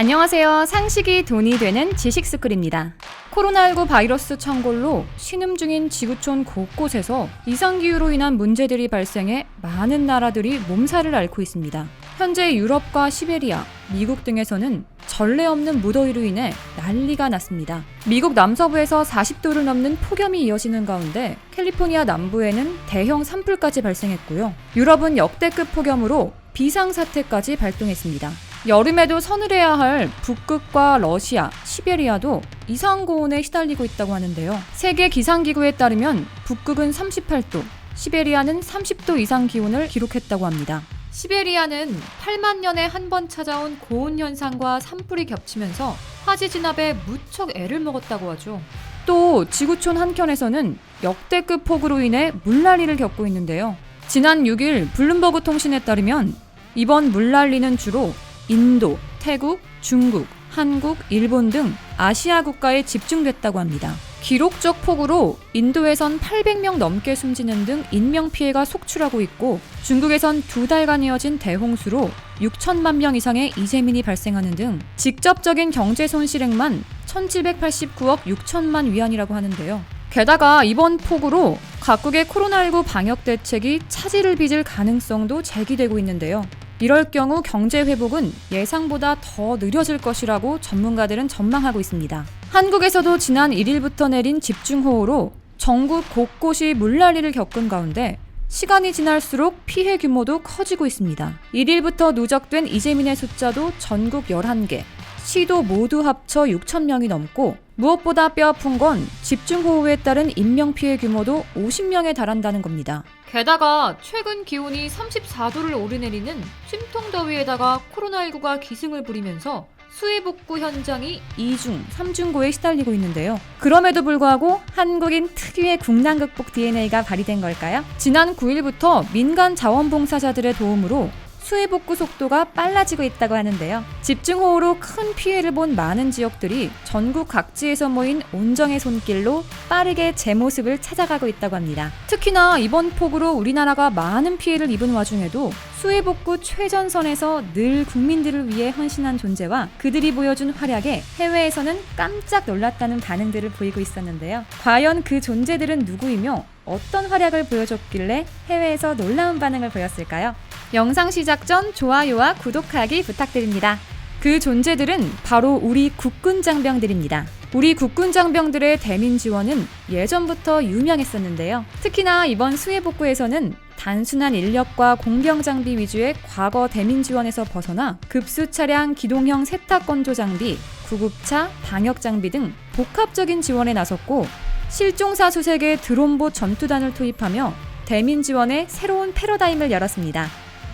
안녕하세요. 상식이 돈이 되는 지식스쿨입니다. 코로나19 바이러스 창궐로 신음 중인 지구촌 곳곳에서 이상기후로 인한 문제들이 발생해 많은 나라들이 몸살을 앓고 있습니다. 현재 유럽과 시베리아, 미국 등에서는 전례 없는 무더위로 인해 난리가 났습니다. 미국 남서부에서 40도를 넘는 폭염이 이어지는 가운데 캘리포니아 남부에는 대형 산불까지 발생했고요. 유럽은 역대급 폭염으로 비상사태까지 발동했습니다. 여름에도 서늘해야 할 북극과 러시아, 시베리아도 이상고온에 시달리고 있다고 하는데요. 세계 기상기구에 따르면 북극은 38도, 시베리아는 30도 이상 기온을 기록했다고 합니다. 시베리아는 8만 년에 한 번 찾아온 고온 현상과 산불이 겹치면서 화재 진압에 무척 애를 먹었다고 하죠. 또 지구촌 한켠에서는 역대급 폭우로 인해 물난리를 겪고 있는데요. 지난 6일 블룸버그 통신에 따르면 이번 물난리는 주로 인도, 태국, 중국, 한국, 일본 등 아시아 국가에 집중됐다고 합니다. 기록적 폭우로 인도에선 800명 넘게 숨지는 등 인명피해가 속출하고 있고 중국에선 2달간 이어진 대홍수로 6천만 명 이상의 이재민이 발생하는 등 직접적인 경제 손실액만 1789억 6천만 위안이라고 하는데요. 게다가 이번 폭우로 각국의 코로나19 방역 대책이 차질을 빚을 가능성도 제기되고 있는데요. 이럴 경우 경제 회복은 예상보다 더 느려질 것이라고 전문가들은 전망하고 있습니다. 한국에서도 지난 1일부터 내린 집중호우로 전국 곳곳이 물난리를 겪은 가운데 시간이 지날수록 피해 규모도 커지고 있습니다. 1일부터 누적된 이재민의 숫자도 전국 11개, 시도 모두 합쳐 6천 명이 넘고 무엇보다 뼈아픈 건 집중호우에 따른 인명피해 규모도 50명에 달한다는 겁니다. 게다가 최근 기온이 34도를 오르내리는 찜통더위에다가 코로나19가 기승을 부리면서 수해복구 현장이 2중, 3중고에 시달리고 있는데요. 그럼에도 불구하고 한국인 특유의 국난 극복 DNA가 발휘된 걸까요? 지난 9일부터 민간 자원봉사자들의 도움으로 수해복구 속도가 빨라지고 있다고 하는데요. 집중호우로 큰 피해를 본 많은 지역들이 전국 각지에서 모인 온정의 손길로 빠르게 제 모습을 찾아가고 있다고 합니다. 특히나 이번 폭우로 우리나라가 많은 피해를 입은 와중에도 수해복구 최전선에서 늘 국민들을 위해 헌신한 존재와 그들이 보여준 활약에 해외에서는 깜짝 놀랐다는 반응들을 보이고 있었는데요. 과연 그 존재들은 누구이며 어떤 활약을 보여줬길래 해외에서 놀라운 반응을 보였을까요? 영상 시작 전 좋아요와 구독하기 부탁드립니다. 그 존재들은 바로 우리 국군 장병들입니다. 우리 국군 장병들의 대민 지원은 예전부터 유명했었는데요. 특히나 이번 수해복구에서는 단순한 인력과 공병 장비 위주의 과거 대민 지원에서 벗어나 급수 차량 기동형 세탁 건조 장비, 구급차, 방역 장비 등 복합적인 지원에 나섰고 실종사 수색에 드론봇 전투단을 투입하며 대민 지원의 새로운 패러다임을 열었습니다.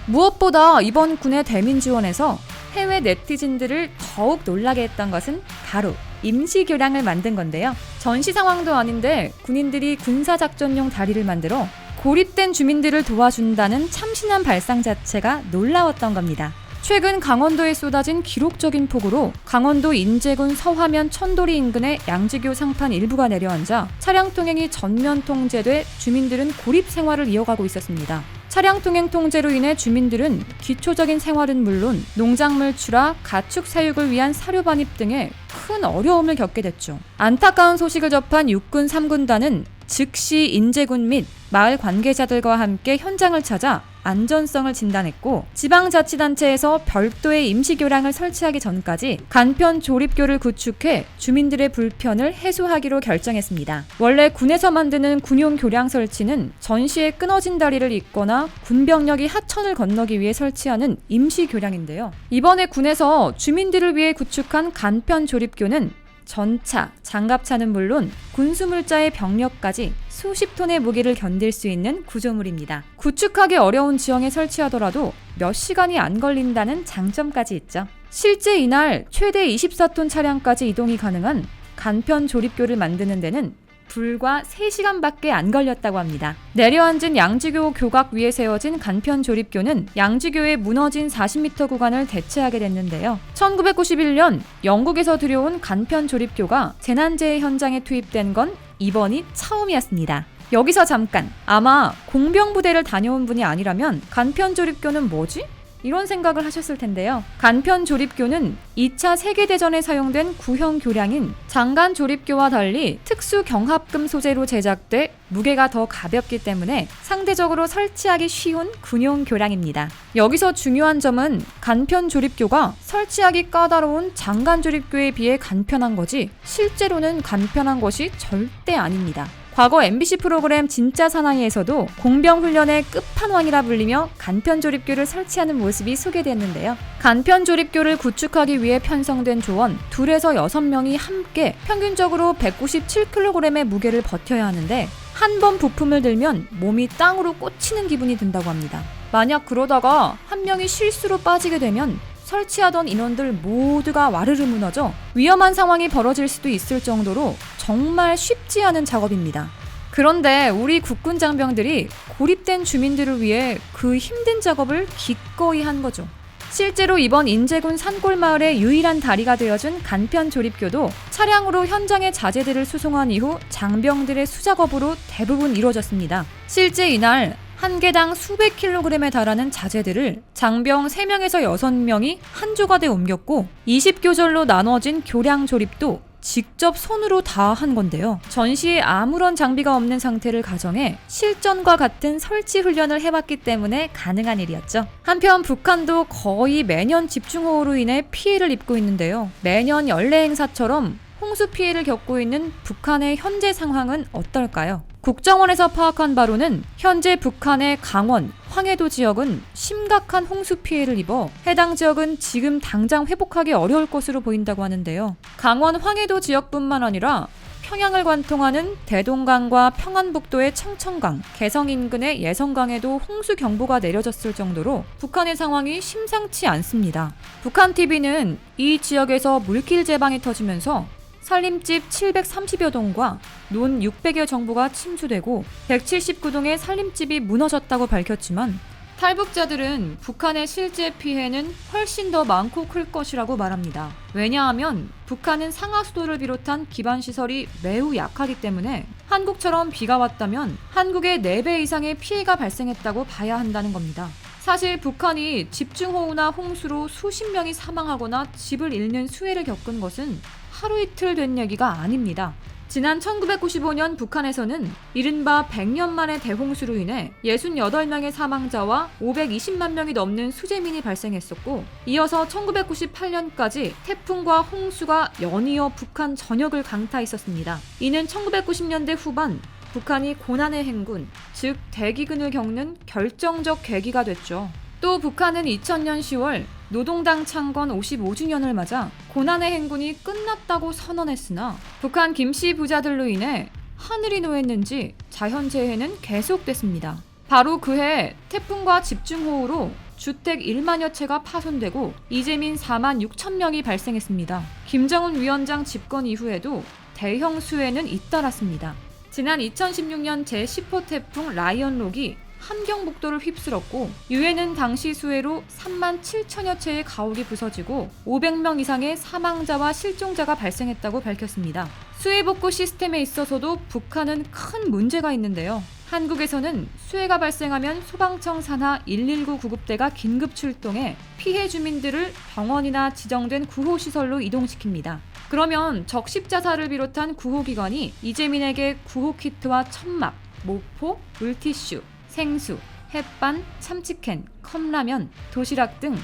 무엇보다 이번 군의 대민 지원에서 해외 네티즌들을 더욱 놀라게 했던 것은 바로 임시교량을 만든 건데요. 전시 상황도 아닌데 군인들이 군사작전용 다리를 만들어 고립된 주민들을 도와준다는 참신한 발상 자체가 놀라웠던 겁니다. 최근 강원도에 쏟아진 기록적인 폭우로 강원도 인제군 서화면 천도리 인근의 양지교 상판 일부가 내려앉아 차량 통행이 전면 통제돼 주민들은 고립 생활을 이어가고 있었습니다. 차량 통행 통제로 인해 주민들은 기초적인 생활은 물론 농작물 출하, 가축 사육을 위한 사료 반입 등의 큰 어려움을 겪게 됐죠. 안타까운 소식을 접한 육군 3군단은 즉시 인제군 및 마을 관계자들과 함께 현장을 찾아 안전성을 진단했고 지방자치단체에서 별도의 임시교량을 설치하기 전까지 간편 조립교를 구축해 주민들의 불편을 해소하기로 결정했습니다. 원래 군에서 만드는 군용 교량 설치는 전시에 끊어진 다리를 잇거나 군병력이 하천을 건너기 위해 설치하는 임시교량인데요. 이번에 군에서 주민들을 위해 구축한 간편 조립교는 전차, 장갑차는 물론 군수물자의 병력까지 수십 톤의 무게를 견딜 수 있는 구조물입니다. 구축하기 어려운 지형에 설치하더라도 몇 시간이 안 걸린다는 장점까지 있죠. 실제 이날 최대 24톤 차량까지 이동이 가능한 간편 조립교를 만드는 데는 불과 3시간밖에 안 걸렸다고 합니다. 내려앉은 양지교 교각 위에 세워진 간편 조립교는 양지교의 무너진 40m 구간을 대체하게 됐는데요. 1991년 영국에서 들여온 간편 조립교가 재난재해 현장에 투입된 건 이번이 처음이었습니다. 여기서 잠깐, 아마 공병부대를 다녀온 분이 아니라면 간편 조립교는 뭐지? 이런 생각을 하셨을 텐데요. 간편 조립교는 2차 세계대전에 사용된 구형 교량인 장간 조립교와 달리 특수 경합금 소재로 제작돼 무게가 더 가볍기 때문에 상대적으로 설치하기 쉬운 군용 교량입니다. 여기서 중요한 점은 간편 조립교가 설치하기 까다로운 장간 조립교에 비해 간편한 거지 실제로는 간편한 것이 절대 아닙니다. 과거 MBC 프로그램 진짜 사나이에서도 공병 훈련의 끝판왕이라 불리며 간편 조립교를 설치하는 모습이 소개됐는데요. 간편 조립교를 구축하기 위해 편성된 조원 2에서 6명이 함께 평균적으로 197kg의 무게를 버텨야 하는데 한 번 부품을 들면 몸이 땅으로 꽂히는 기분이 든다고 합니다. 만약 그러다가 한 명이 실수로 빠지게 되면 설치하던 인원들 모두가 와르르 무너져 위험한 상황이 벌어질 수도 있을 정도로 정말 쉽지 않은 작업입니다. 그런데 우리 국군 장병들이 고립된 주민들을 위해 그 힘든 작업을 기꺼이 한 거죠. 실제로 이번 인제군 산골마을의 유일한 다리가 되어준 간편 조립교도 차량으로 현장의 자재들을 수송한 이후 장병들의 수작업으로 대부분 이루어졌습니다. 실제 이날 한 개당 수백 킬로그램에 달하는 자재들을 장병 3명에서 6명이 한 조각에 옮겼고 20교절로 나눠진 교량 조립도 직접 손으로 다 한 건데요. 전시에 아무런 장비가 없는 상태를 가정해 실전과 같은 설치 훈련을 해봤기 때문에 가능한 일이었죠. 한편 북한도 거의 매년 집중호우로 인해 피해를 입고 있는데요. 매년 연례 행사처럼 홍수 피해를 겪고 있는 북한의 현재 상황은 어떨까요? 국정원에서 파악한 바로는 현재 북한의 강원, 황해도 지역은 심각한 홍수 피해를 입어 해당 지역은 지금 당장 회복하기 어려울 것으로 보인다고 하는데요. 강원, 황해도 지역뿐만 아니라 평양을 관통하는 대동강과 평안북도의 청천강, 개성 인근의 예성강에도 홍수 경보가 내려졌을 정도로 북한의 상황이 심상치 않습니다. 북한TV는 이 지역에서 물길 제방이 터지면서 살림집 730여 동과 논 600여 정부가 침수되고 179동의 살림집이 무너졌다고 밝혔지만 탈북자들은 북한의 실제 피해는 훨씬 더 많고 클 것이라고 말합니다. 왜냐하면 북한은 상하수도를 비롯한 기반시설이 매우 약하기 때문에 한국처럼 비가 왔다면 한국의 4배 이상의 피해가 발생했다고 봐야 한다는 겁니다. 사실 북한이 집중호우나 홍수로 수십 명이 사망하거나 집을 잃는 수해를 겪은 것은 하루 이틀 된 얘기가 아닙니다. 지난 1995년 북한에서는 이른바 100년 만의 대홍수로 인해 68명의 사망자와 520만 명이 넘는 수재민이 발생했었고 이어서 1998년까지 태풍과 홍수가 연이어 북한 전역을 강타했었습니다. 이는 1990년대 후반 북한이 고난의 행군, 즉 대기근을 겪는 결정적 계기가 됐죠. 또 북한은 2000년 10월 노동당 창건 55주년을 맞아 고난의 행군이 끝났다고 선언했으나 북한 김씨 부자들로 인해 하늘이 노했는지 자연재해는 계속됐습니다. 바로 그해 태풍과 집중호우로 주택 1만여 채가 파손되고 이재민 4만 6천 명이 발생했습니다. 김정은 위원장 집권 이후에도 대형 수해는 잇따랐습니다. 지난 2016년 제10호 태풍 라이언록이 함경북도를 휩쓸었고 유엔은 당시 수해로 3만 7천여 채의 가옥이 부서지고 500명 이상의 사망자와 실종자가 발생했다고 밝혔습니다. 수해 복구 시스템에 있어서도 북한은 큰 문제가 있는데요. 한국에서는 수해가 발생하면 소방청 산하 119 구급대가 긴급 출동해 피해 주민들을 병원이나 지정된 구호시설로 이동시킵니다. 그러면 적십자사를 비롯한 구호기관이 이재민에게 구호키트와 천막, 모포, 물티슈, 생수, 햇반, 참치캔, 컵라면, 도시락 등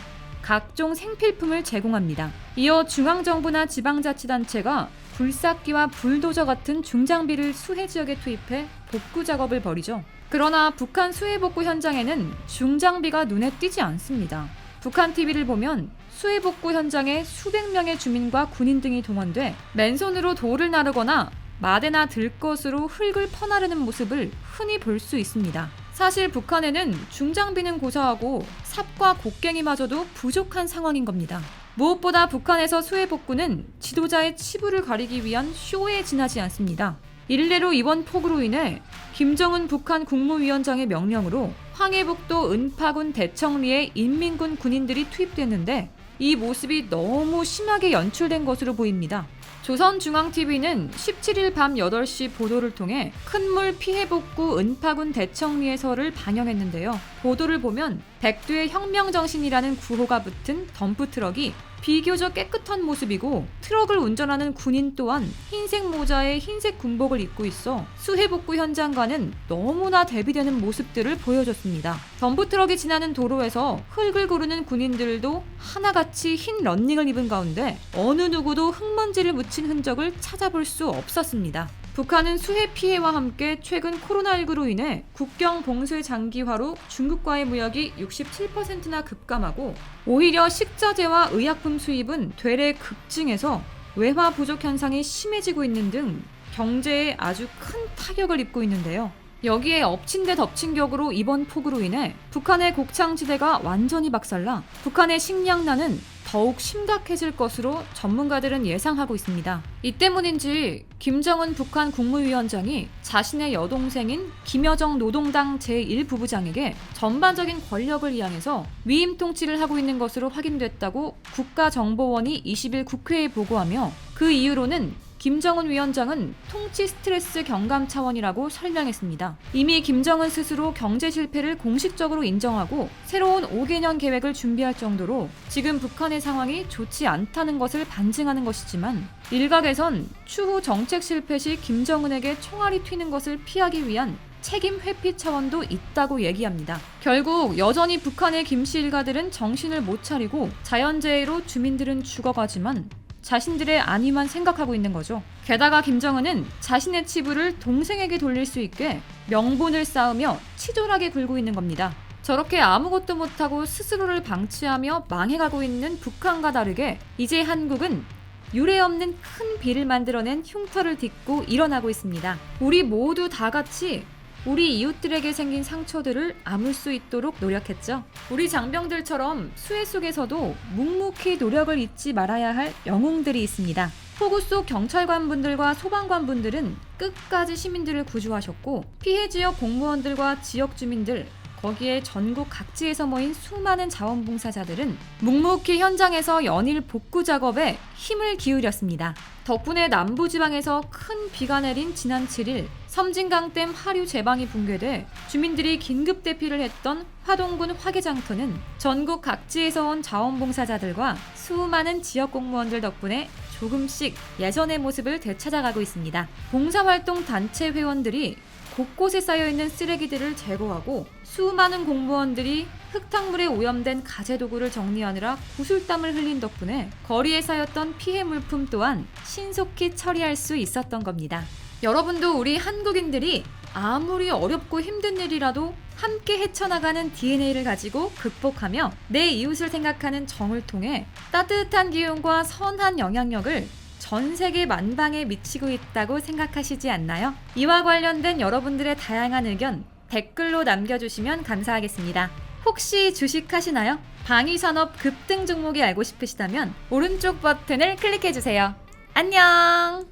각종 생필품을 제공합니다. 이어 중앙정부나 지방자치단체가 굴삭기와 불도저 같은 중장비를 수해 지역에 투입해 복구 작업을 벌이죠. 그러나 북한 수해 복구 현장에는 중장비가 눈에 띄지 않습니다. 북한TV를 보면 수해 복구 현장에 수백 명의 주민과 군인 등이 동원돼 맨손으로 돌을 나르거나 마대나 들것으로 흙을 퍼나르는 모습을 흔히 볼 수 있습니다. 사실 북한에는 중장비는 고사하고 삽과 곡괭이마저도 부족한 상황인 겁니다. 무엇보다 북한에서 수해 복구는 지도자의 치부를 가리기 위한 쇼에 지나지 않습니다. 일례로 이번 폭우로 인해 김정은 북한 국무위원장의 명령으로 황해북도 은파군 대청리에 인민군 군인들이 투입됐는데 이 모습이 너무 심하게 연출된 것으로 보입니다. 조선중앙TV는 17일 밤 8시 보도를 통해 큰 물 피해 복구 은파군 대청리에서를 반영했는데요. 보도를 보면 백두의 혁명정신이라는 구호가 붙은 덤프트럭이 비교적 깨끗한 모습이고, 트럭을 운전하는 군인 또한 흰색 모자에 흰색 군복을 입고 있어 수해 복구 현장과는 너무나 대비되는 모습들을 보여줬습니다. 덤프트럭이 지나는 도로에서 흙을 고르는 군인들도 하나같이 흰 런닝을 입은 가운데 어느 누구도 흙먼지를 묻힌 흔적을 찾아볼 수 없었습니다. 북한은 수해 피해와 함께 최근 코로나19로 인해 국경 봉쇄 장기화로 중국과의 무역이 67%나 급감하고, 오히려 식자재와 의약품 수입은 되레 급증해서 외화 부족 현상이 심해지고 있는 등 경제에 아주 큰 타격을 입고 있는데요. 여기에 엎친 데 덮친 격으로 이번 폭우로 인해 북한의 곡창지대가 완전히 박살나 북한의 식량난은 더욱 심각해질 것으로 전문가들은 예상하고 있습니다. 이 때문인지 김정은 북한 국무위원장이 자신의 여동생인 김여정 노동당 제1부부장에게 전반적인 권력을 이양해서 위임 통치를 하고 있는 것으로 확인됐다고 국가정보원이 20일 국회에 보고하며, 그 이유로는 김정은 위원장은 통치 스트레스 경감 차원이라고 설명했습니다. 이미 김정은 스스로 경제 실패를 공식적으로 인정하고 새로운 5개년 계획을 준비할 정도로 지금 북한의 상황이 좋지 않다는 것을 반증하는 것이지만, 일각에선 추후 정책 실패 시 김정은에게 총알이 튀는 것을 피하기 위한 책임 회피 차원도 있다고 얘기합니다. 결국 여전히 북한의 김씨 일가들은 정신을 못 차리고 자연재해로 주민들은 죽어가지만 자신들의 안위만 생각하고 있는 거죠. 게다가 김정은은 자신의 치부를 동생에게 돌릴 수 있게 명분을 쌓으며 치졸하게 굴고 있는 겁니다. 저렇게 아무것도 못하고 스스로를 방치하며 망해가고 있는 북한과 다르게 이제 한국은 유례없는 큰 비를 만들어낸 흉터를 딛고 일어나고 있습니다. 우리 모두 다 같이 우리 이웃들에게 생긴 상처들을 아물 수 있도록 노력했죠. 우리 장병들처럼 수해 속에서도 묵묵히 노력을 잊지 말아야 할 영웅들이 있습니다. 폭우 속 경찰관분들과 소방관분들은 끝까지 시민들을 구조하셨고, 피해 지역 공무원들과 지역 주민들, 거기에 전국 각지에서 모인 수많은 자원봉사자들은 묵묵히 현장에서 연일 복구 작업에 힘을 기울였습니다. 덕분에 남부지방에서 큰 비가 내린 지난 7일 섬진강댐 하류 제방이 붕괴돼 주민들이 긴급 대피를 했던 화동군 화개장터는 전국 각지에서 온 자원봉사자들과 수많은 지역 공무원들 덕분에 조금씩 예전의 모습을 되찾아가고 있습니다. 봉사활동 단체 회원들이 곳곳에 쌓여있는 쓰레기들을 제거하고, 수많은 공무원들이 흙탕물에 오염된 가재도구를 정리하느라 구슬땀을 흘린 덕분에 거리에 쌓였던 피해 물품 또한 신속히 처리할 수 있었던 겁니다. 여러분도 우리 한국인들이 아무리 어렵고 힘든 일이라도 함께 헤쳐나가는 DNA를 가지고 극복하며 내 이웃을 생각하는 정을 통해 따뜻한 기운과 선한 영향력을 전 세계 만방에 미치고 있다고 생각하시지 않나요? 이와 관련된 여러분들의 다양한 의견 댓글로 남겨주시면 감사하겠습니다. 혹시 주식하시나요? 방위산업 급등 종목이 알고 싶으시다면 오른쪽 버튼을 클릭해주세요. 안녕!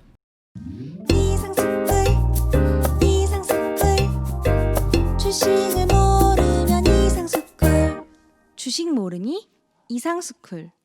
주식을 모르면 이상스쿨. 주식 모르니 이상스쿨.